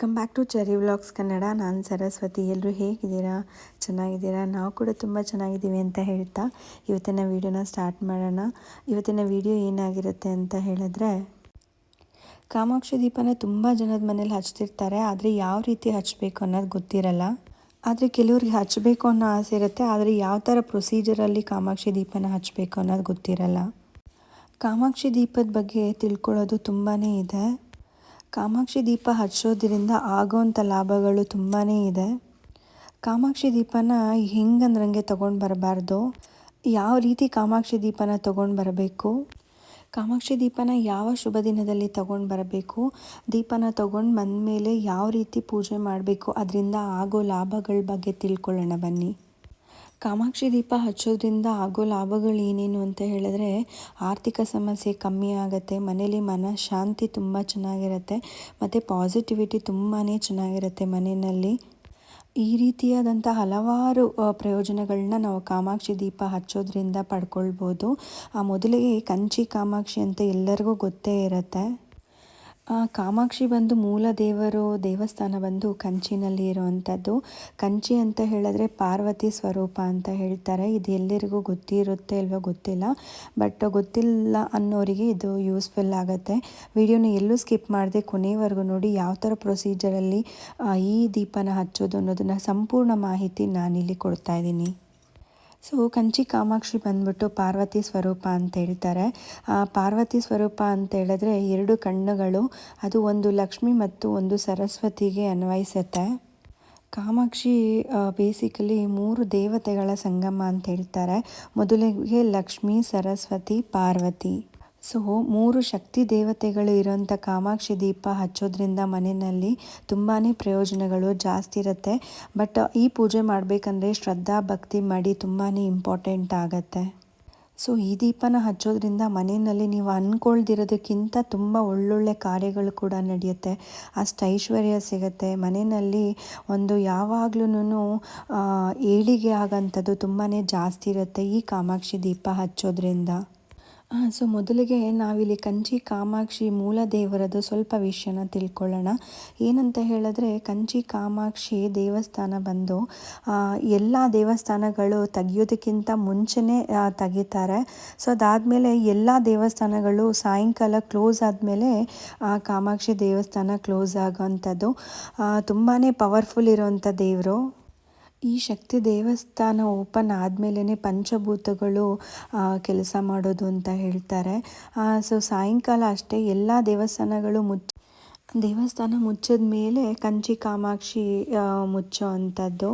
Welcome back to Cherry vlogs Kannada. ನಾನು ಸರಸ್ವತಿ. ಎಲ್ಲರೂ ಹೇಗಿದ್ದೀರಾ? ಚೆನ್ನಾಗಿದ್ದೀರಾ? ನಾವು ಕೂಡ ತುಂಬ ಚೆನ್ನಾಗಿದ್ದೀವಿ ಅಂತ ಹೇಳ್ತಾ ಇವತ್ತಿನ ವೀಡಿಯೋನ ಸ್ಟಾರ್ಟ್ ಮಾಡೋಣ. ಇವತ್ತಿನ ವೀಡಿಯೋ ಏನಾಗಿರುತ್ತೆ ಅಂತ ಹೇಳಿದ್ರೆ, ಕಾಮಾಕ್ಷಿ ದೀಪನ ತುಂಬ ಜನದ ಮನೇಲಿ ಹಚ್ತಿರ್ತಾರೆ. ಆದರೆ ಯಾವ ರೀತಿ ಹಚ್ಚಬೇಕು ಅನ್ನೋದು ಗೊತ್ತಿರಲ್ಲ. ಆದರೆ ಕೆಲವ್ರಿಗೆ ಹಚ್ಚಬೇಕು ಅನ್ನೋ ಆಸೆ ಇರುತ್ತೆ. ಆದರೆ ಯಾವ ಥರ ಪ್ರೊಸೀಜರಲ್ಲಿ ಕಾಮಾಕ್ಷಿ ದೀಪನ ಹಚ್ಚಬೇಕು ಅನ್ನೋದು ಗೊತ್ತಿರಲ್ಲ. ಕಾಮಾಕ್ಷಿ ದೀಪದ ಬಗ್ಗೆ ತಿಳ್ಕೊಳ್ಳೋದು ತುಂಬಾ ಇದೆ. ಕಾಮಾಕ್ಷಿ ದೀಪ ಹಚ್ಚೋದ್ರಿಂದ ಆಗೋವಂಥ ಲಾಭಗಳು ತುಂಬಾ ಇದೆ. ಕಾಮಾಕ್ಷಿ ದೀಪನ ಹೆಂಗಂದ್ರಂಗೆ ತೊಗೊಂಡು ಬರಬಾರ್ದು. ಯಾವ ರೀತಿ ಕಾಮಾಕ್ಷಿ ದೀಪನ ತೊಗೊಂಡು ಬರಬೇಕು, ಕಾಮಾಕ್ಷಿ ದೀಪನ ಯಾವ ಶುಭ ದಿನದಲ್ಲಿ ತೊಗೊಂಡು ಬರಬೇಕು, ದೀಪನ ತೊಗೊಂಡು ಬಂದಮೇಲೆ ಯಾವ ರೀತಿ ಪೂಜೆ ಮಾಡಬೇಕು, ಅದರಿಂದ ಆಗೋ ಲಾಭಗಳ ಬಗ್ಗೆ ತಿಳ್ಕೊಳ್ಳೋಣ ಬನ್ನಿ. ಕಾಮಾಕ್ಷಿ ದೀಪ ಹಚ್ಚೋದ್ರಿಂದ ಆಗೋ ಲಾಭಗಳು ಏನೇನು ಅಂತ ಹೇಳಿದ್ರೆ, ಆರ್ಥಿಕ ಸಮಸ್ಯೆ ಕಮ್ಮಿ ಆಗುತ್ತೆ, ಮನೇಲಿ ಮನಃಶಾಂತಿ ತುಂಬ ಚೆನ್ನಾಗಿರುತ್ತೆ, ಮತ್ತು ಪಾಸಿಟಿವಿಟಿ ತುಂಬಾ ಚೆನ್ನಾಗಿರುತ್ತೆ ಮನೆಯಲ್ಲಿ. ಈ ರೀತಿಯಾದಂಥ ಹಲವಾರು ಪ್ರಯೋಜನಗಳನ್ನ ನಾವು ಕಾಮಾಕ್ಷಿ ದೀಪ ಹಚ್ಚೋದ್ರಿಂದ ಪಡ್ಕೊಳ್ಬೋದು. ಮೊದಲಿಗೆ ಕಂಚಿ ಕಾಮಾಕ್ಷಿ ಅಂತ ಎಲ್ಲರಿಗೂ ಗೊತ್ತೇ ಇರುತ್ತೆ. ಕಾಮಾಕ್ಷಿ ಬಂದು ಮೂಲ ದೇವಸ್ಥಾನ ಬಂದು ಕಂಚಿನಲ್ಲಿ ಇರುವಂಥದ್ದು. ಕಂಚಿ ಅಂತ ಹೇಳಿದ್ರೆ ಪಾರ್ವತಿ ಸ್ವರೂಪ ಅಂತ ಹೇಳ್ತಾರೆ. ಇದು ಎಲ್ಲರಿಗೂ ಗೊತ್ತಿರುತ್ತೆ ಇಲ್ವೋ ಗೊತ್ತಿಲ್ಲ, ಬಟ್ ಗೊತ್ತಿಲ್ಲ ಅನ್ನೋರಿಗೆ ಇದು ಯೂಸ್ಫುಲ್ ಆಗುತ್ತೆ. ವಿಡಿಯೋನ ಎಲ್ಲೂ ಸ್ಕಿಪ್ ಮಾಡದೆ ಕೊನೆವರೆಗೂ ನೋಡಿ. ಯಾವ ಥರ ಪ್ರೊಸೀಜರಲ್ಲಿ ಈ ದೀಪನ ಹಚ್ಚೋದು ಅನ್ನೋದನ್ನು ಸಂಪೂರ್ಣ ಮಾಹಿತಿ ನಾನಿಲ್ಲಿ ಕೊಡ್ತಾ ಇದ್ದೀನಿ. ಸೊ ಕಂಚಿ ಕಾಮಾಕ್ಷಿ ಬಂದ್ಬಿಟ್ಟು ಪಾರ್ವತಿ ಸ್ವರೂಪ ಅಂತ ಹೇಳ್ತಾರೆ. ಪಾರ್ವತಿ ಸ್ವರೂಪ ಅಂತ ಹೇಳಿದ್ರೆ 2 ಕಣ್ಣುಗಳು, ಅದು ಒಂದು ಲಕ್ಷ್ಮಿ ಮತ್ತು ಒಂದು ಸರಸ್ವತಿಗೆ ಅನ್ವಯಿಸುತ್ತೆ. ಕಾಮಾಕ್ಷಿ ಬೇಸಿಕಲಿ 3 ದೇವತೆಗಳ ಸಂಗಮ ಅಂತ ಹೇಳ್ತಾರೆ. ಮೊದಲಿಗೆ ಲಕ್ಷ್ಮಿ, ಸರಸ್ವತಿ, ಪಾರ್ವತಿ. ಸೊ 3 ಶಕ್ತಿ ದೇವತೆಗಳು ಇರೋಂಥ ಕಾಮಾಕ್ಷಿ ದೀಪ ಹಚ್ಚೋದ್ರಿಂದ ಮನೆಯಲ್ಲಿ ತುಂಬಾ ಪ್ರಯೋಜನಗಳು ಜಾಸ್ತಿ ಇರುತ್ತೆ. ಬಟ್ ಈ ಪೂಜೆ ಮಾಡಬೇಕಂದ್ರೆ ಶ್ರದ್ಧಾ ಭಕ್ತಿ ಮಾಡಿ ತುಂಬಾ ಇಂಪಾರ್ಟೆಂಟ್ ಆಗುತ್ತೆ. ಸೊ ಈ ದೀಪನ ಹಚ್ಚೋದ್ರಿಂದ ಮನೆಯಲ್ಲಿ ನೀವು ಅಂದ್ಕೊಳ್ದಿರೋದಕ್ಕಿಂತ ತುಂಬ ಒಳ್ಳೊಳ್ಳೆ ಕಾರ್ಯಗಳು ಕೂಡ ನಡೆಯುತ್ತೆ. ಅಷ್ಟು ಐಶ್ವರ್ಯ ಸಿಗುತ್ತೆ ಮನೆಯಲ್ಲಿ. ಒಂದು ಯಾವಾಗ್ಲೂ ಏಳಿಗೆ ಆಗೋಂಥದ್ದು ತುಂಬಾ ಜಾಸ್ತಿ ಇರುತ್ತೆ ಈ ಕಾಮಾಕ್ಷಿ ದೀಪ ಹಚ್ಚೋದ್ರಿಂದ. ಸೊ ಮೊದಲಿಗೆ ನಾವಿಲ್ಲಿ ಕಂಚಿ ಕಾಮಾಕ್ಷಿ ಮೂಲ ದೇವರದ್ದು ಸ್ವಲ್ಪ ವಿಷಯನ ತಿಳ್ಕೊಳ್ಳೋಣ. ಏನಂತ ಹೇಳಿದ್ರೆ, ಕಂಚಿ ಕಾಮಾಕ್ಷಿ ದೇವಸ್ಥಾನ ಬಂದು ಎಲ್ಲ ದೇವಸ್ಥಾನಗಳು ತೆಗಿಯೋದಕ್ಕಿಂತ ಮುಂಚೆನೇ ತೆಗಿತಾರೆ. ಸೊ ಅದಾದಮೇಲೆ ಎಲ್ಲ ದೇವಸ್ಥಾನಗಳು ಸಾಯಂಕಾಲ ಕ್ಲೋಸ್ ಆದಮೇಲೆ ಕಾಮಾಕ್ಷಿ ದೇವಸ್ಥಾನ ಕ್ಲೋಸ್ ಆಗೋವಂಥದ್ದು. ತುಂಬಾ ಪವರ್ಫುಲ್ ಇರೋವಂಥ ದೇವರು. ಈ ಶಕ್ತಿ ದೇವಸ್ಥಾನ ಓಪನ್ ಆದಮೇಲೆ ಪಂಚಭೂತಗಳು ಕೆಲಸ ಮಾಡೋದು ಅಂತ ಹೇಳ್ತಾರೆ. ಸೊ ಸಾಯಂಕಾಲ ಅಷ್ಟೇ ಎಲ್ಲ ದೇವಸ್ಥಾನಗಳು ದೇವಸ್ಥಾನ ಮುಚ್ಚಿದ ಮೇಲೆ ಕಂಚಿ ಕಾಮಾಕ್ಷಿ ಮುಚ್ಚೋ ಅಂಥದ್ದು.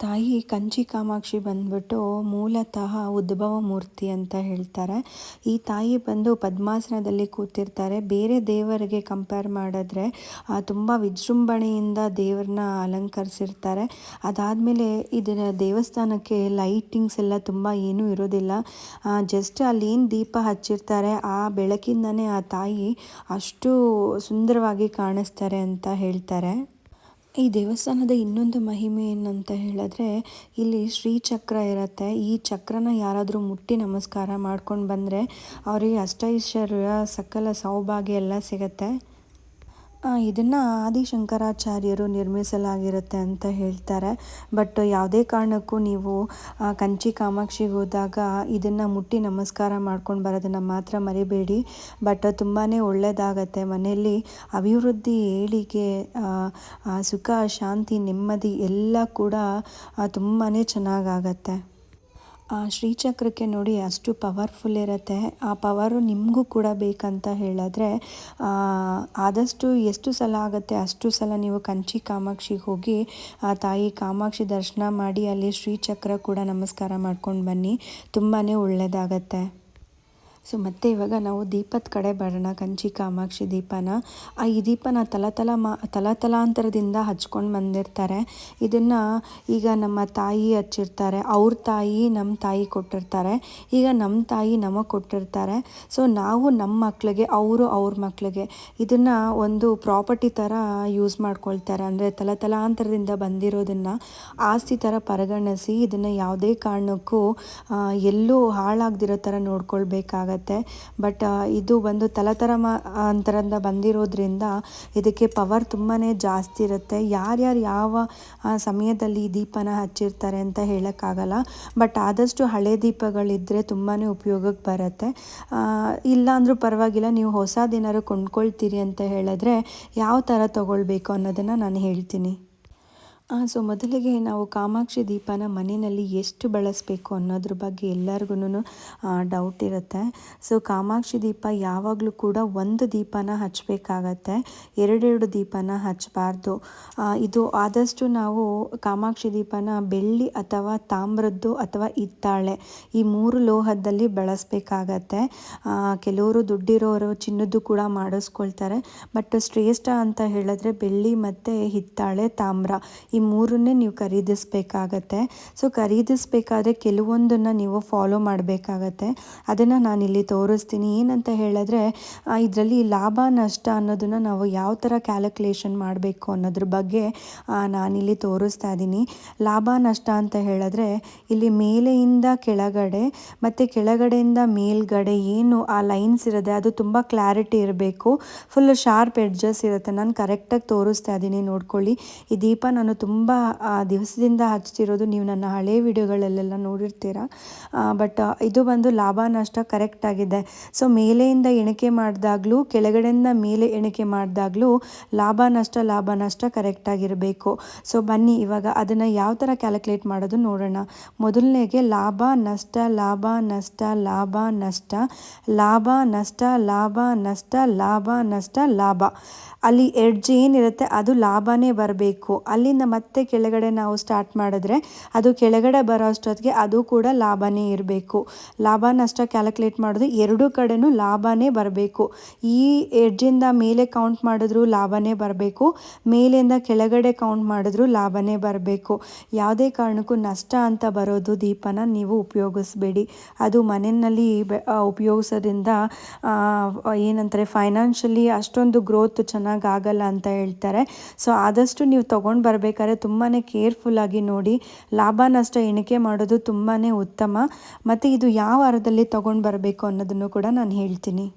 ತಾಯಿ ಕಂಚಿ ಕಾಮಾಕ್ಷಿ ಬಂದ್ಬಿಟ್ಟು ಮೂಲತಃ ಉದ್ಭವ ಮೂರ್ತಿ ಅಂತ ಹೇಳ್ತಾರೆ. ಈ ತಾಯಿ ಬಂದು ಪದ್ಮಾಸನದಲ್ಲಿ ಕೂತಿರ್ತಾರೆ. ಬೇರೆ ದೇವರಿಗೆ ಕಂಪೇರ್ ಮಾಡಿದ್ರೆ ತುಂಬ ವಿಜೃಂಭಣೆಯಿಂದ ದೇವ್ರನ್ನ ಅಲಂಕರಿಸಿರ್ತಾರೆ. ಅದಾದಮೇಲೆ ಇದರ ದೇವಸ್ಥಾನಕ್ಕೆ ಲೈಟಿಂಗ್ಸ್ ಎಲ್ಲ ತುಂಬ ಏನೂ ಇರೋದಿಲ್ಲ. ಜಸ್ಟ್ ಅಲ್ಲೇನು ದೀಪ ಹಚ್ಚಿರ್ತಾರೆ ಆ ಬೆಳಕಿಂದನೇ ಆ ತಾಯಿ ಅಷ್ಟು ಸುಂದರವಾಗಿ ಕಾಣಿಸ್ತಾರೆ ಅಂತ ಹೇಳ್ತಾರೆ. ಈ ದೇವಸ್ಥಾನದ ಇನ್ನೊಂದು ಮಹಿಮೆ ಏನಂತ ಹೇಳಿದ್ರೆ, ಇಲ್ಲಿ ಶ್ರೀಚಕ್ರ ಇರುತ್ತೆ. ಈ ಚಕ್ರನ ಯಾರಾದರೂ ಮುಟ್ಟಿ ನಮಸ್ಕಾರ ಮಾಡ್ಕೊಂಡು ಬಂದರೆ ಅವರಿಗೆ ಅಷ್ಟೈಶ್ವರ್ಯ, ಸಕಲ ಸೌಭಾಗ್ಯ ಎಲ್ಲ ಸಿಗುತ್ತೆ. ಇದನ್ನು ಆದಿಶಂಕರಾಚಾರ್ಯರು ನಿರ್ಮಿಸಲಾಗಿರುತ್ತೆ ಅಂತ ಹೇಳ್ತಾರೆ. ಬಟ್ ಯಾವುದೇ ಕಾರಣಕ್ಕೂ ನೀವು ಕಂಚಿ ಕಾಮಾಕ್ಷಿಗೆ ಹೋದಾಗ ಇದನ್ನು ಮುಟ್ಟಿ ನಮಸ್ಕಾರ ಮಾಡ್ಕೊಂಡು ಬರೋದನ್ನು ಮಾತ್ರ ಮರಿಬೇಡಿ. ಬಟ್ ತುಂಬಾ ಒಳ್ಳೆಯದಾಗತ್ತೆ. ಮನೆಯಲ್ಲಿ ಅಭಿವೃದ್ಧಿ, ಏಳಿಗೆ, ಸುಖ, ಶಾಂತಿ, ನೆಮ್ಮದಿ ಎಲ್ಲ ಕೂಡ ತುಂಬಾ ಚೆನ್ನಾಗಾಗತ್ತೆ. ಶ್ರೀಚಕ್ರಕ್ಕೆ ನೋಡಿ ಅಷ್ಟು ಪವರ್ಫುಲ್ ಇರುತ್ತೆ. ಆ ಪವರು ನಿಮಗೂ ಕೂಡ ಬೇಕಂತ ಹೇಳಿದ್ರೆ ಆದಷ್ಟು ಎಷ್ಟು ಸಲ ಆಗುತ್ತೆ ಅಷ್ಟು ಸಲ ನೀವು ಕಂಚಿ ಕಾಮಾಕ್ಷಿಗೆ ಹೋಗಿ ತಾಯಿ ಕಾಮಾಕ್ಷಿ ದರ್ಶನ ಮಾಡಿ ಅಲ್ಲಿ ಶ್ರೀಚಕ್ರ ಕೂಡ ನಮಸ್ಕಾರ ಮಾಡ್ಕೊಂಡು ಬನ್ನಿ. ತುಂಬಾ ಒಳ್ಳೆಯದಾಗತ್ತೆ. ಸೊ ಮತ್ತೆ ಇವಾಗ ನಾವು ದೀಪದ ಕಡೆ ಬರೋಣ. ಕಂಚಿ ಕಾಮಾಕ್ಷಿ ದೀಪನ ಈ ದೀಪನ ತಲಾಂತರದಿಂದ ಹಚ್ಕೊಂಡು ಬಂದಿರ್ತಾರೆ. ಇದನ್ನು ಈಗ ನಮ್ಮ ತಾಯಿ ಹಚ್ಚಿರ್ತಾರೆ, ಅವ್ರ ತಾಯಿ ನಮ್ಮ ತಾಯಿ ಕೊಟ್ಟಿರ್ತಾರೆ, ಈಗ ನಮ್ಮ ತಾಯಿ ನಮಗೆ ಕೊಟ್ಟಿರ್ತಾರೆ. ಸೊ ನಾವು ನಮ್ಮ ಮಕ್ಕಳಿಗೆ, ಅವರು ಅವ್ರ ಮಕ್ಕಳಿಗೆ ಇದನ್ನು ಒಂದು ಪ್ರಾಪರ್ಟಿ ಥರ ಯೂಸ್ ಮಾಡ್ಕೊಳ್ತಾರೆ. ಅಂದರೆ ತಲಾಂತರದಿಂದ ಬಂದಿರೋದನ್ನು ಆಸ್ತಿ ಥರ ಪರಿಗಣಿಸಿ ಇದನ್ನು ಯಾವುದೇ ಕಾರಣಕ್ಕೂ ಎಲ್ಲೂ ಹಾಳಾಗದಿರೋ ಥರ ನೋಡ್ಕೊಳ್ಬೇಕಾಗತ್ತೆ. ಮಾಡಬೇಕಾಗತ್ತೆ. ಬಟ್ ಇದು ಒಂದು ಅಂತರದಿಂದ ಬಂದಿರೋದ್ರಿಂದ ಇದಕ್ಕೆ ಪವರ್ ತುಂಬಾ ಜಾಸ್ತಿ ಇರುತ್ತೆ. ಯಾರ್ಯಾರು ಯಾವ ಸಮಯದಲ್ಲಿ ಈ ದೀಪನ ಹಚ್ಚಿರ್ತಾರೆ ಅಂತ ಹೇಳೋಕ್ಕಾಗಲ್ಲ. ಬಟ್ ಆದಷ್ಟು ಹಳೆ ದೀಪಗಳಿದ್ದರೆ ತುಂಬಾ ಉಪಯೋಗಕ್ಕೆ ಬರುತ್ತೆ. ಇಲ್ಲ ಅಂದರೂ ಪರವಾಗಿಲ್ಲ, ನೀವು ಹೊಸದೇನಾದ್ರು ಕೊಂಡ್ಕೊಳ್ತೀರಿ ಅಂತ ಹೇಳಿದ್ರೆ ಯಾವ ಥರ ತೊಗೊಳ್ಬೇಕು ಅನ್ನೋದನ್ನು ನಾನು ಹೇಳ್ತೀನಿ. ಸೊ ಮೊದಲಿಗೆ ನಾವು ಕಾಮಾಕ್ಷಿ ದೀಪನ ಮನೆಯಲ್ಲಿ ಎಷ್ಟು ಬಳಸಬೇಕು ಅನ್ನೋದ್ರ ಬಗ್ಗೆ ಎಲ್ಲರಿಗೂ ಡೌಟ್ ಇರುತ್ತೆ. ಸೊ ಕಾಮಾಕ್ಷಿ ದೀಪ ಯಾವಾಗಲೂ ಕೂಡ ಒಂದು ದೀಪನ ಹಚ್ಚಬೇಕಾಗತ್ತೆ, ಎರಡೆರಡು ದೀಪನ ಹಚ್ಚಬಾರ್ದು. ಇದು ಆದಷ್ಟು ನಾವು ಕಾಮಾಕ್ಷಿ ದೀಪನ ಬೆಳ್ಳಿ ಅಥವಾ ತಾಮ್ರದ್ದು ಅಥವಾ ಹಿತ್ತಾಳೆ ಈ 3 ಲೋಹದಲ್ಲಿ ಬಳಸಬೇಕಾಗತ್ತೆ. ಕೆಲವರು ದುಡ್ಡಿರೋರು ಚಿನ್ನದ್ದು ಕೂಡ ಮಾಡಿಸ್ಕೊಳ್ತಾರೆ. ಬಟ್ ಶ್ರೇಷ್ಠ ಅಂತ ಹೇಳಿದ್ರೆ ಬೆಳ್ಳಿ ಮತ್ತು ಹಿತ್ತಾಳೆ, ತಾಮ್ರ ಈ 3 ನೀವು ಖರೀದಿಸಬೇಕಾಗತ್ತೆ. ಸೊ ಖರೀದಿಸಬೇಕಾದ್ರೆ ಕೆಲವೊಂದನ್ನು ನೀವು ಫಾಲೋ ಮಾಡಬೇಕಾಗತ್ತೆ. ಅದನ್ನು ನಾನಿಲ್ಲಿ ತೋರಿಸ್ತೀನಿ. ಏನಂತ ಹೇಳಿದ್ರೆ ಇದರಲ್ಲಿ ಲಾಭ ನಷ್ಟ ಅನ್ನೋದನ್ನು ನಾವು ಯಾವ ಥರ ಕ್ಯಾಲ್ಕುಲೇಷನ್ ಮಾಡಬೇಕು ಅನ್ನೋದ್ರ ಬಗ್ಗೆ ನಾನಿಲ್ಲಿ ತೋರಿಸ್ತಾ ಇದ್ದೀನಿ. ಲಾಭ ನಷ್ಟ ಅಂತ ಹೇಳಿದ್ರೆ ಇಲ್ಲಿ ಮೇಲೆಯಿಂದ ಕೆಳಗಡೆ ಮತ್ತು ಕೆಳಗಡೆಯಿಂದ ಮೇಲ್ಗಡೆ ಏನು ಆ ಲೈನ್ಸ್ ಇರುತ್ತೆ ಅದು ತುಂಬ ಕ್ಲಾರಿಟಿ ಇರಬೇಕು. ಫುಲ್ ಶಾರ್ಪ್ ಎಡ್ಜಸ್ ಇರುತ್ತೆ. ನಾನು ಕರೆಕ್ಟಾಗಿ ತೋರಿಸ್ತಾ ಇದ್ದೀನಿ, ನೋಡ್ಕೊಳ್ಳಿ. ಈ ದೀಪ ನಾನು ತುಂಬ ದಿವಸದಿಂದ ಹಚ್ತಿರೋದು, ನೀವು ನನ್ನ ಹಳೆ ವಿಡಿಯೋಗಳಲ್ಲೆಲ್ಲ ನೋಡಿರ್ತೀರ. ಬಟ್ ಇದು ಬಂದು ಲಾಭ ನಷ್ಟ ಕರೆಕ್ಟ್ ಆಗಿದೆ. ಸೊ ಮೇಲೆಯಿಂದ ಎಣಿಕೆ ಮಾಡಿದಾಗಲೂ ಕೆಳಗಡೆಯಿಂದ ಮೇಲೆ ಎಣಿಕೆ ಮಾಡಿದಾಗಲೂ ಲಾಭ ನಷ್ಟ ಕರೆಕ್ಟಾಗಿರಬೇಕು. ಸೊ ಬನ್ನಿ ಇವಾಗ ಅದನ್ನು ಯಾವ ಥರ ಕ್ಯಾಲ್ಕುಲೇಟ್ ಮಾಡೋದು ನೋಡೋಣ. ಮೊದಲನೇಗೆ ಲಾಭ ನಷ್ಟ ಲಾಭ ನಷ್ಟ ಲಾಭ ನಷ್ಟ ಲಾಭ ನಷ್ಟ ಲಾಭ ನಷ್ಟ ಲಾಭ ನಷ್ಟ ಲಾಭ. ಅಲ್ಲಿ ಎಡ್ಜ್ ಏನಿರುತ್ತೆ ಅದು ಲಾಭನೇ ಬರಬೇಕು. ಅಲ್ಲಿಂದ ಮತ್ತೆ ಕೆಳಗಡೆ ನಾವು ಸ್ಟಾರ್ಟ್ ಮಾಡಿದ್ರೆ ಅದು ಕೆಳಗಡೆ ಬರೋ ಅಷ್ಟೊತ್ತಿಗೆ ಅದು ಕೂಡ ಲಾಭನೇ ಇರಬೇಕು. ಲಾಭ ನಷ್ಟ ಕ್ಯಾಲ್ಕುಲೇಟ್ ಮಾಡೋದು ಎರಡೂ ಕಡೆನೂ ಲಾಭನೇ ಬರಬೇಕು. ಈ ಎಡ್ಜಿಂದ ಮೇಲೆ ಕೌಂಟ್ ಮಾಡಿದ್ರು ಲಾಭನೇ ಬರಬೇಕು, ಮೇಲಿಂದ ಕೆಳಗಡೆ ಕೌಂಟ್ ಮಾಡಿದ್ರು ಲಾಭನೇ ಬರಬೇಕು. ಯಾವುದೇ ಕಾರಣಕ್ಕೂ ನಷ್ಟ ಅಂತ ಬರೋದು ದೀಪನ ನೀವು ಉಪಯೋಗಿಸ್ಬೇಡಿ. ಅದು ಮನೆಯಲ್ಲಿ ಉಪಯೋಗಿಸೋದ್ರಿಂದ ಏನಂತಾರೆ ಫೈನಾನ್ಷಿಯಲಿ ಅಷ್ಟೊಂದು ಗ್ರೋತ್ ಚೆನ್ನಾಗಾಗಲ್ಲ ಅಂತ ಹೇಳ್ತಾರೆ. ಸೊ ಆದಷ್ಟು ನೀವು ತೊಗೊಂಡು ಬರಬೇಕಾದ್ರೆ ತುಂಬಾ ಕೇರ್ಫುಲ್ಲಾಗಿ ನೋಡಿ. ಲಾಭ ನಷ್ಟ ಎಣಿಕೆ ಮಾಡೋದು ತುಂಬಾ ಉತ್ತಮ. ಮತ್ತು ಇದು ಯಾವ ವಾರದಲ್ಲಿ ತೊಗೊಂಡು ಬರಬೇಕು ಅನ್ನೋದನ್ನು ಕೂಡ ನಾನು ಹೇಳ್ತೀನಿ.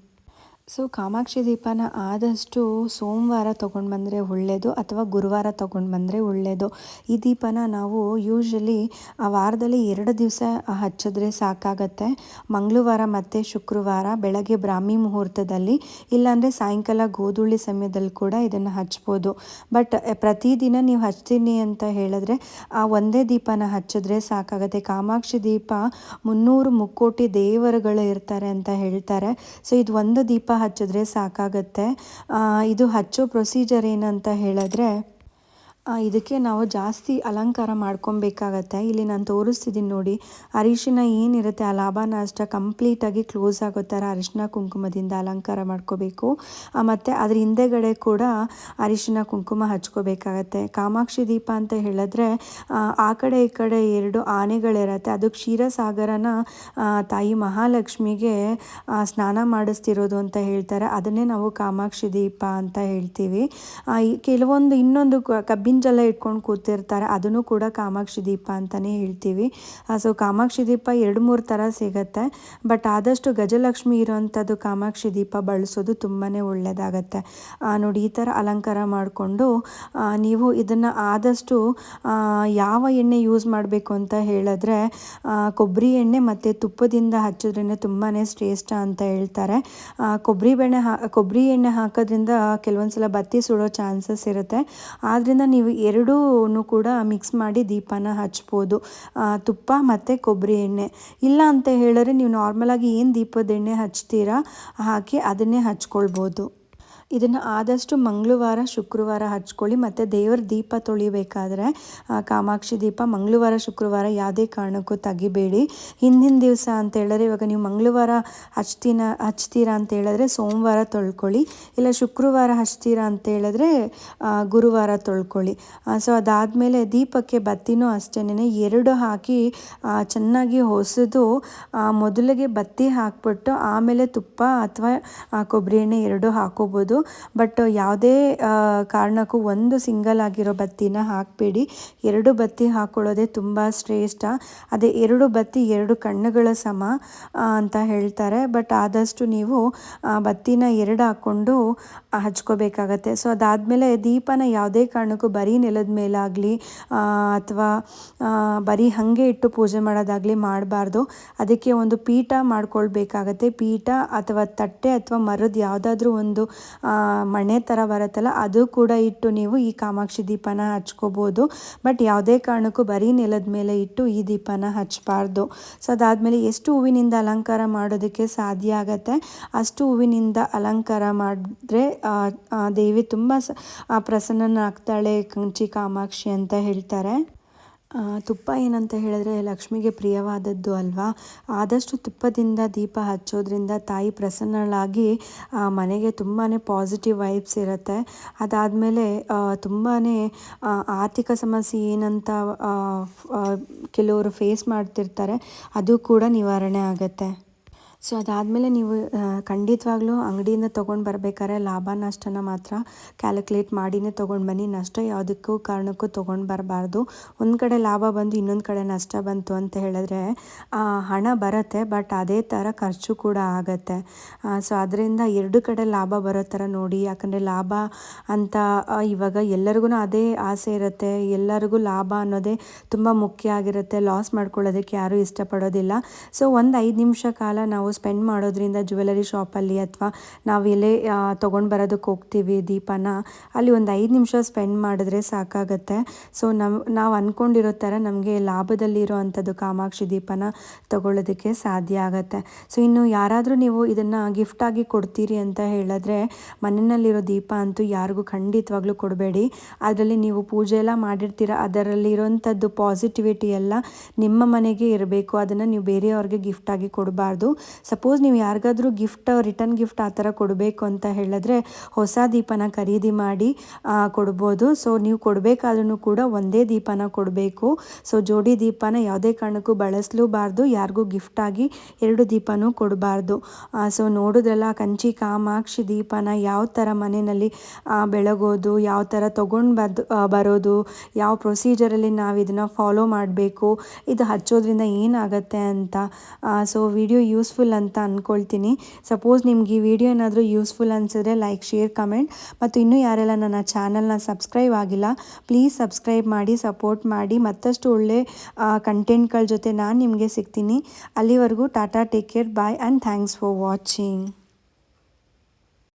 ಸೊ ಕಾಮಾಕ್ಷಿ ದೀಪನ ಆದಷ್ಟು ಸೋಮವಾರ ತೊಗೊಂಡು ಬಂದರೆ ಒಳ್ಳೆಯದು ಅಥವಾ ಗುರುವಾರ ತೊಗೊಂಡು ಬಂದರೆ ಒಳ್ಳೆಯದು. ಈ ದೀಪನ ನಾವು ಯೂಶ್ವಲಿ ಆ ವಾರದಲ್ಲಿ 2 ದಿವಸ ಹಚ್ಚಿದ್ರೆ ಸಾಕಾಗತ್ತೆ. ಮಂಗಳವಾರ ಮತ್ತು ಶುಕ್ರವಾರ ಬೆಳಗ್ಗೆ ಬ್ರಾಹ್ಮಿ ಮುಹೂರ್ತದಲ್ಲಿ, ಇಲ್ಲಾಂದರೆ ಸಾಯಂಕಾಲ ಗೋಧೂಳಿ ಸಮಯದಲ್ಲಿ ಕೂಡ ಇದನ್ನು ಹಚ್ಬೋದು. ಬಟ್ ಪ್ರತಿದಿನ ನೀವು ಹಚ್ತೀನಿ ಅಂತ ಹೇಳಿದ್ರೆ ಒಂದೇ ದೀಪನ ಹಚ್ಚಿದ್ರೆ ಸಾಕಾಗತ್ತೆ. ಕಾಮಾಕ್ಷಿ ದೀಪ 300 ಮುಕ್ಕೋಟಿ ದೇವರುಗಳು ಇರ್ತಾರೆ ಅಂತ ಹೇಳ್ತಾರೆ. ಸೊ ಇದು ಒಂದು ದೀಪ ಹಚ್ಚಿದ್ರೆ ಸಾಕಾಗತ್ತೆ. ಇದು ಹಚ್ಚೋ ಪ್ರೊಸೀಜರ್ ಏನಂತ ಹೇಳಿದ್ರೆ ಇದಕ್ಕೆ ನಾವು ಜಾಸ್ತಿ ಅಲಂಕಾರ ಮಾಡ್ಕೊಬೇಕಾಗತ್ತೆ. ಇಲ್ಲಿ ನಾನು ತೋರಿಸ್ತಿದ್ದೀನಿ ನೋಡಿ, ಅರಿಶಿನ ಏನಿರುತ್ತೆ ಆ ಲಾಭ ನಷ್ಟ ಕಂಪ್ಲೀಟಾಗಿ ಕ್ಲೋಸ್ ಆಗೋ ಥರ ಅರಿಶಿನ ಕುಂಕುಮದಿಂದ ಅಲಂಕಾರ ಮಾಡ್ಕೋಬೇಕು. ಮತ್ತು ಅದ್ರ ಹಿಂದೆಗಡೆ ಕೂಡ ಅರಿಶಿನ ಕುಂಕುಮ ಹಚ್ಕೋಬೇಕಾಗತ್ತೆ. ಕಾಮಾಕ್ಷಿ ದೀಪ ಅಂತ ಹೇಳಿದ್ರೆ ಆ ಕಡೆ ಈ ಕಡೆ 2 ಆನೆಗಳಿರುತ್ತೆ. ಅದು ಕ್ಷೀರಸಾಗರನ ತಾಯಿ ಮಹಾಲಕ್ಷ್ಮಿಗೆ ಸ್ನಾನ ಮಾಡಿಸ್ತಿರೋದು ಅಂತ ಹೇಳ್ತಾರೆ. ಅದನ್ನೇ ನಾವು ಕಾಮಾಕ್ಷಿ ದೀಪ ಅಂತ ಹೇಳ್ತೀವಿ. ಕೆಲವೊಂದು ಇನ್ನೊಂದು ಕಬ್ಬಿನ ಇಟ್ಕೊಂಡು ಕೂತಿರ್ತಾರೆ, ಅದನ್ನು ಕೂಡ ಕಾಮಾಕ್ಷಿ ದೀಪ ಅಂತಲೇ ಹೇಳ್ತೀವಿ. ಸೊ ಕಾಮಾಕ್ಷಿ ದೀಪ 2-3 ಥರ ಸಿಗುತ್ತೆ. ಬಟ್ ಆದಷ್ಟು ಗಜಲಕ್ಷ್ಮಿ ಇರೋವಂಥದ್ದು ಕಾಮಾಕ್ಷಿ ದೀಪ ಬಳಸೋದು ತುಂಬಾ ಒಳ್ಳೆಯದಾಗತ್ತೆ. ನೋಡಿ ಈ ಥರ ಅಲಂಕಾರ ಮಾಡಿಕೊಂಡು ನೀವು ಇದನ್ನು ಆದಷ್ಟು ಯಾವ ಎಣ್ಣೆ ಯೂಸ್ ಮಾಡಬೇಕು ಅಂತ ಹೇಳಿದ್ರೆ ಕೊಬ್ಬರಿ ಎಣ್ಣೆ ಮತ್ತು ತುಪ್ಪದಿಂದ ಹಚ್ಚಿದ್ರೇ ತುಂಬಾ ಶ್ರೇಷ್ಠ ಅಂತ ಹೇಳ್ತಾರೆ. ಕೊಬ್ಬರಿ ಎಣ್ಣೆ ಹಾಕೋದ್ರಿಂದ ಕೆಲವೊಂದು ಸಲ ಬತ್ತಿ ಸುಡೋ ಚಾನ್ಸಸ್ ಇರುತ್ತೆ. ಆದ್ದರಿಂದ ನೀವು ಎರಡೂ ಕೂಡ ಮಿಕ್ಸ್ ಮಾಡಿ ದೀಪನ ಹಚ್ಬೋದು, ತುಪ್ಪ ಮತ್ತು ಕೊಬ್ಬರಿ ಎಣ್ಣೆ. ಇಲ್ಲ ಅಂತ ಹೇಳಿದ್ರೆ ನೀವು ನಾರ್ಮಲಾಗಿ ಏನು ದೀಪದ ಎಣ್ಣೆ ಹಚ್ತೀರಾ ಹಾಕಿ ಅದನ್ನೇ ಹಚ್ಕೊಳ್ಬೋದು. ಇದನ್ನು ಆದಷ್ಟು ಮಂಗಳವಾರ ಶುಕ್ರವಾರ ಹಚ್ಕೊಳ್ಳಿ. ಮತ್ತು ದೇವರ ದೀಪ ತೊಳಿಬೇಕಾದ್ರೆ ಕಾಮಾಕ್ಷಿ ದೀಪ ಮಂಗಳವಾರ ಶುಕ್ರವಾರ ಯಾವುದೇ ಕಾರಣಕ್ಕೂ ತೆಗಿಬೇಡಿ. ಹಿಂದಿನ ದಿವಸ ಅಂತ ಹೇಳಿದ್ರೆ ಇವಾಗ ನೀವು ಮಂಗಳವಾರ ಹಚ್ತೀರಾ ಅಂತ ಹೇಳಿದ್ರೆ ಸೋಮವಾರ ತೊಳ್ಕೊಳ್ಳಿ, ಇಲ್ಲ ಶುಕ್ರವಾರ ಹಚ್ತೀರಾ ಅಂತ ಹೇಳಿದ್ರೆ ಗುರುವಾರ ತೊಳ್ಕೊಳ್ಳಿ. ಸೊ ಅದಾದಮೇಲೆ ದೀಪಕ್ಕೆ ಬತ್ತಿನೂ ಅಷ್ಟೇ 2 ಹಾಕಿ ಚೆನ್ನಾಗಿ ಹೊಸದು ಮೊದಲಿಗೆ ಬತ್ತಿ ಹಾಕ್ಬಿಟ್ಟು ಆಮೇಲೆ ತುಪ್ಪ ಅಥವಾ ಕೊಬ್ಬರಿ ಎಣ್ಣೆ 2 ಹಾಕೋಬೋದು. ಬಟ್ ಯಾವುದೇ ಕಾರಣಕ್ಕೂ ಒಂದು ಸಿಂಗಲ್ ಆಗಿರೋ ಬತ್ತಿನ ಹಾಕಬೇಡಿ. 2 ಬತ್ತಿ ಹಾಕ್ಕೊಳ್ಳೋದೇ ತುಂಬ ಶ್ರೇಷ್ಠ. ಅದೇ 2 ಬತ್ತಿ 2 ಕಣ್ಣುಗಳ ಸಮ ಅಂತ ಹೇಳ್ತಾರೆ. ಬಟ್ ಆದಷ್ಟು ನೀವು ಬತ್ತಿನ 2 ಹಾಕ್ಕೊಂಡು ಹಚ್ಕೋಬೇಕಾಗತ್ತೆ. ಸೊ ಅದಾದಮೇಲೆ ದೀಪನ ಯಾವುದೇ ಕಾರಣಕ್ಕೂ ಬರೀ ನೆಲದ ಮೇಲಾಗಲಿ ಅಥವಾ ಬರೀ ಹಾಗೆ ಇಟ್ಟು ಪೂಜೆ ಮಾಡೋದಾಗಲಿ ಮಾಡಬಾರ್ದು. ಅದಕ್ಕೆ ಒಂದು ಪೀಠ ಮಾಡ್ಕೊಳ್ಬೇಕಾಗತ್ತೆ. ಪೀಠ ಅಥವಾ ತಟ್ಟೆ ಅಥವಾ ಮರದ ಯಾವುದಾದ್ರೂ ಒಂದು ಮಣೆ ಥರ ಬರುತ್ತಲ್ಲ, ಅದು ಕೂಡ ಇಟ್ಟು ನೀವು ಈ ಕಾಮಾಕ್ಷಿ ದೀಪನ ಹಚ್ಕೋಬೋದು. ಬಟ್ ಯಾವುದೇ ಕಾರಣಕ್ಕೂ ಬರೀ ನೆಲದ ಮೇಲೆ ಇಟ್ಟು ಈ ದೀಪನ ಹಚ್ಚಬಾರ್ದು. ಸೊ ಅದಾದಮೇಲೆ ಎಷ್ಟು ಹೂವಿನಿಂದ ಅಲಂಕಾರ ಮಾಡೋದಕ್ಕೆ ಸಾಧ್ಯ ಆಗತ್ತೆ ಅಷ್ಟು ಹೂವಿನಿಂದ ಅಲಂಕಾರ ಮಾಡಿದ್ರೆ ದೇವಿ ತುಂಬ ಪ್ರಸನ್ನನಾಗ್ತಾಳೆ, ಕಂಚಿ ಕಾಮಾಕ್ಷಿ ಅಂತ ಹೇಳ್ತಾರೆ. ತುಪ್ಪ ಏನಂತ ಹೇಳಿದ್ರೆ ಲಕ್ಷ್ಮಿಗೆ ಪ್ರಿಯವಾದದ್ದು ಅಲ್ವಾ. ಆದಷ್ಟು ತುಪ್ಪದಿಂದ ದೀಪ ಹಚ್ಚೋದ್ರಿಂದ ತಾಯಿ ಪ್ರಸನ್ನಳಾಗಿ ಮನೆಗೆ ತುಂಬಾ ಪಾಸಿಟಿವ್ ವೈಬ್ಸ್ ಇರುತ್ತೆ. ಅದಾದಮೇಲೆ ತುಂಬಾ ಆರ್ಥಿಕ ಸಮಸ್ಯೆ ಏನಂತ ಕೆಲವರು ಫೇಸ್ ಮಾಡ್ತಿರ್ತಾರೆ, ಅದು ಕೂಡ ನಿವಾರಣೆ ಆಗುತ್ತೆ. ಸೊ ಅದಾದಮೇಲೆ ನೀವು ಖಂಡಿತವಾಗ್ಲೂ ಅಂಗಡಿಯಿಂದ ತೊಗೊಂಡು ಬರ್ಬೇಕಾದ್ರೆ ಲಾಭ ನಷ್ಟನ ಮಾತ್ರ ಕ್ಯಾಲ್ಕುಲೇಟ್ ಮಾಡಿನೇ ತೊಗೊಂಡು ಬನ್ನಿ. ನಷ್ಟ ಯಾವುದಕ್ಕೂ ಕಾರಣಕ್ಕೂ ತೊಗೊಂಡು ಬರಬಾರ್ದು. ಒಂದು ಕಡೆ ಲಾಭ ಬಂದು ಇನ್ನೊಂದು ಕಡೆ ನಷ್ಟ ಬಂತು ಅಂತ ಹೇಳಿದ್ರೆ ಹಣ ಬರುತ್ತೆ, ಬಟ್ ಅದೇ ಥರ ಖರ್ಚು ಕೂಡ ಆಗುತ್ತೆ. ಸೊ ಅದರಿಂದ 2 ಕಡೆ ಲಾಭ ಬರೋ ಥರ ನೋಡಿ. ಯಾಕಂದರೆ ಲಾಭ ಅಂತ ಇವಾಗ ಎಲ್ಲರಿಗೂ ಅದೇ ಆಸೆ ಇರುತ್ತೆ. ಎಲ್ಲರಿಗೂ ಲಾಭ ಅನ್ನೋದೇ ತುಂಬ ಮುಖ್ಯ ಆಗಿರುತ್ತೆ. ಲಾಸ್ ಮಾಡ್ಕೊಳ್ಳೋದಕ್ಕೆ ಯಾರೂ ಇಷ್ಟಪಡೋದಿಲ್ಲ. ಸೊ ಒಂದು 5 ನಿಮಿಷ ಕಾಲ ನಾವು ಸ್ಪೆಂಡ್ ಮಾಡೋದ್ರಿಂದ ಜ್ಯುವೆಲರಿ ಶಾಪಲ್ಲಿ ಅಥವಾ ನಾವು ಎಲ್ಲೇ ತೊಗೊಂಡು ಬರೋದಕ್ಕೆ ಹೋಗ್ತೀವಿ ದೀಪನ, ಅಲ್ಲಿ ಒಂದು 5 ನಿಮಿಷ ಸ್ಪೆಂಡ್ ಮಾಡಿದ್ರೆ ಸಾಕಾಗತ್ತೆ. ಸೊ ನಾವು ಅಂದ್ಕೊಂಡಿರೋ ಥರ ನಮಗೆ ಲಾಭದಲ್ಲಿರೋ ಅಂಥದ್ದು ಕಾಮಾಕ್ಷಿ ದೀಪನ ತೊಗೊಳ್ಳೋದಕ್ಕೆ ಸಾಧ್ಯ ಆಗುತ್ತೆ. ಸೊ ಇನ್ನು ಯಾರಾದರೂ ನೀವು ಇದನ್ನು ಗಿಫ್ಟಾಗಿ ಕೊಡ್ತೀರಿ ಅಂತ ಹೇಳಿದ್ರೆ ಮನೆಯಲ್ಲಿರೋ ದೀಪ ಅಂತೂ ಯಾರಿಗೂ ಖಂಡಿತವಾಗ್ಲೂ ಕೊಡಬೇಡಿ. ಅದರಲ್ಲಿ ನೀವು ಪೂಜೆ ಎಲ್ಲ ಮಾಡಿರ್ತೀರ, ಅದರಲ್ಲಿರೋಂಥದ್ದು ಪಾಸಿಟಿವಿಟಿ ಎಲ್ಲ ನಿಮ್ಮ ಮನೆಗೆ ಇರಬೇಕು. ಅದನ್ನು ನೀವು ಬೇರೆಯವ್ರಿಗೆ ಗಿಫ್ಟಾಗಿ ಕೊಡಬಾರ್ದು. ಸಪೋಸ್ ನೀವು ಯಾರಿಗಾದ್ರೂ ರಿಟರ್ನ್ ಗಿಫ್ಟ್ ಆ ಥರ ಕೊಡಬೇಕು ಅಂತ ಹೇಳಿದ್ರೆ ಹೊಸ ದೀಪನ ಖರೀದಿ ಮಾಡಿ ಕೊಡ್ಬೋದು. ಸೊ ನೀವು ಕೊಡಬೇಕಾದ್ರೂ ಕೂಡ ಒಂದೇ ದೀಪನ ಕೊಡಬೇಕು. ಸೊ ಜೋಡಿ ದೀಪನ ಯಾವುದೇ ಕಾರಣಕ್ಕೂ ಬಳಸಲೂಬಾರ್ದು. ಯಾರಿಗೂ ಗಿಫ್ಟಾಗಿ 2 ದೀಪನೂ ಕೊಡಬಾರ್ದು. ಸೊ ನೋಡೋದ್ರಲ್ಲ ಕಂಚಿ ಕಾಮಾಕ್ಷಿ ದೀಪನ ಯಾವ ಥರ ಮನೆಯಲ್ಲಿ ಬೆಳಗೋದು, ಯಾವ ಥರ ತೊಗೊಂಡು ಬರೋದು, ಯಾವ ಪ್ರೊಸೀಜರಲ್ಲಿ ನಾವು ಇದನ್ನು ಫಾಲೋ ಮಾಡಬೇಕು, ಇದು ಹಚ್ಚೋದ್ರಿಂದ ಏನಾಗುತ್ತೆ ಅಂತ. ಸೊ ವಿಡಿಯೋ ಯೂಸ್ಫುಲ್ ಅಂತ ಅಂದ್ಕೊಳ್ತೀನಿ. ಸಪೋಸ್ ನಿಮ್ಗೆ ಈ ವಿಡಿಯೋ ಏನಾದರೂ ಯೂಸ್ಫುಲ್ ಅನಿಸಿದ್ರೆ ಲೈಕ್, ಶೇರ್, ಕಮೆಂಟ್. ಮತ್ತು ಇನ್ನೂ ಯಾರೆಲ್ಲ ನನ್ನ ಚಾನಲ್ನ ಸಬ್ಸ್ಕ್ರೈಬ್ ಆಗಿಲ್ಲ ಪ್ಲೀಸ್ ಸಬ್ಸ್ಕ್ರೈಬ್ ಮಾಡಿ, ಸಪೋರ್ಟ್ ಮಾಡಿ. ಮತ್ತಷ್ಟು ಒಳ್ಳೆ ಕಂಟೆಂಟ್ಗಳ ಜೊತೆ ನಾನು ನಿಮಗೆ ಸಿಗ್ತೀನಿ. ಅಲ್ಲಿವರೆಗೂ tata, take care, bye and thanks for watching.